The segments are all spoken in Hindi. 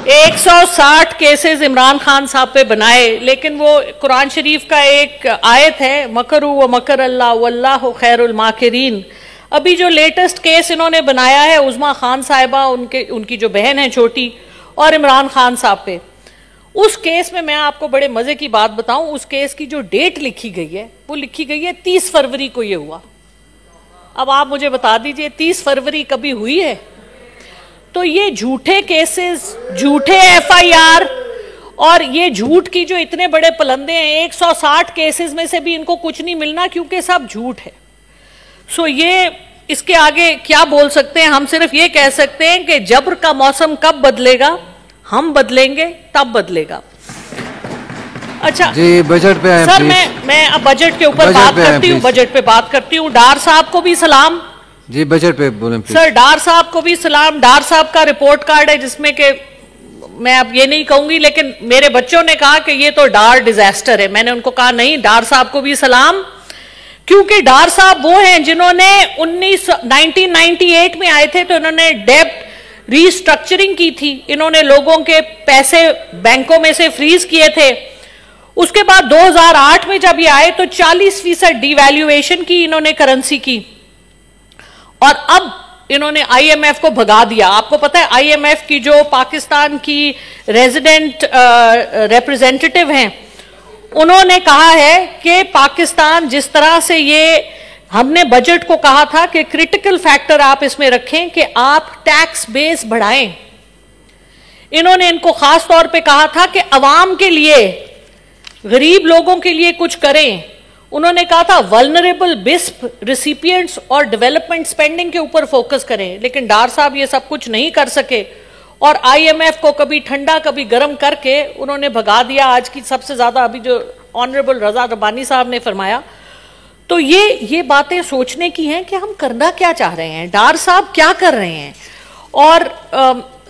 160 केसेस इमरान खान साहब पे बनाए, लेकिन वो कुरान शरीफ का एक आयत है, मकरू व मकर अल्लाह वल्लाहु खैरुल माकिरीन। अभी जो लेटेस्ट केस इन्होंने बनाया है उज़मा खान साहिबा, उनकी जो बहन है छोटी, और इमरान खान साहब पे, उस केस में मैं आपको बड़े मजे की बात बताऊं, उस केस की जो डेट लिखी गई है वो लिखी गई है 30 फरवरी को ये हुआ। अब आप मुझे बता दीजिए 30 फरवरी कभी हुई है? तो ये झूठे केसेस, झूठे एफआईआर और ये झूठ की जो इतने बड़े पलंदे हैं, 160 केसेस में से भी इनको कुछ नहीं मिलना क्योंकि सब झूठ है। सो ये इसके आगे क्या बोल सकते हैं? हम सिर्फ ये कह सकते हैं कि जब्र का मौसम कब बदलेगा, हम बदलेंगे तब बदलेगा। अच्छा जी, बजट पे सर मैं अब बजट के ऊपर बात करती हूँ, बजट पे बात करती हूँ। डार साहब को भी सलाम जी, बजट पे बोलें सर। डार साहब को भी सलाम। डार साहब का रिपोर्ट कार्ड है जिसमें कि मैं अब ये नहीं कहूंगी, लेकिन मेरे बच्चों ने कहा कि ये तो डार डिजास्टर है। मैंने उनको कहा नहीं, डार साहब को भी सलाम, क्योंकि डार साहब वो हैं जिन्होंने 1998 में आए थे तो इन्होंने डेब्ट रीस्ट्रक्चरिंग की थी, इन्होंने लोगों के पैसे बैंकों में से फ्रीज किए थे। उसके बाद 2008 में जब ये आए तो 40% डिवैल्यूएशन की इन्होंने करेंसी की, और अब इन्होंने आईएमएफ को भगा दिया। आपको पता है आईएमएफ की जो पाकिस्तान की रेजिडेंट रिप्रेजेंटेटिव हैं, उन्होंने कहा है कि पाकिस्तान जिस तरह से ये, हमने बजट को कहा था कि क्रिटिकल फैक्टर आप इसमें रखें कि आप टैक्स बेस बढ़ाएं। इन्होंने इनको खास तौर पे कहा था कि अवाम के लिए, गरीब लोगों के लिए कुछ करें। उन्होंने कहा था वल्नरेबल बिस्प रिसिपिएंट्स और डेवलपमेंट स्पेंडिंग के ऊपर फोकस करें, लेकिन डार साहब ये सब कुछ नहीं कर सके और आईएमएफ को कभी ठंडा कभी गर्म करके उन्होंने भगा दिया। आज की सबसे ज्यादा अभी जो ऑनरेबल रजा रब्बानी साहब ने फरमाया, तो ये बातें सोचने की हैं कि हम करना क्या चाह रहे हैं, डार साहब क्या कर रहे हैं। और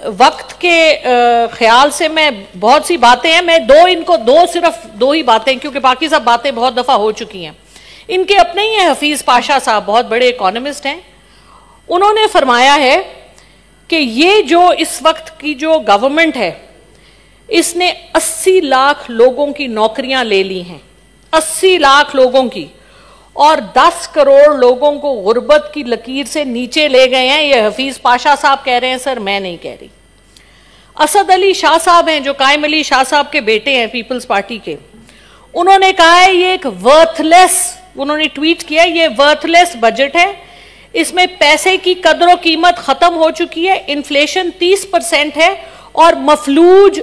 वक्त के ख्याल से मैं बहुत सी बातें हैं, मैं सिर्फ दो ही बातें, क्योंकि बाकी सब बातें बहुत दफा हो चुकी हैं। इनके अपने ही हैं हफीज पाशा साहब, बहुत बड़े इकोनॉमिस्ट हैं। उन्होंने फरमाया है कि ये जो इस वक्त की जो गवर्नमेंट है, इसने 80 लाख लोगों की नौकरियां ले ली हैं, 80 लाख लोगों की, और 10 करोड़ लोगों को गुर्बत की लकीर से नीचे ले गए हैं। ये हफीज पाशा साहब कह रहे हैं सर, मैं नहीं कह रही। असद अली शाह साहब हैं जो कायम अली शाह साहब के बेटे हैं पीपल्स पार्टी के, उन्होंने कहा है ये एक वर्थलेस, उन्होंने ट्वीट किया, ये वर्थलेस बजट है, इसमें पैसे की कदर व कीमत खत्म हो चुकी है, इन्फ्लेशन 30% है और मफलूज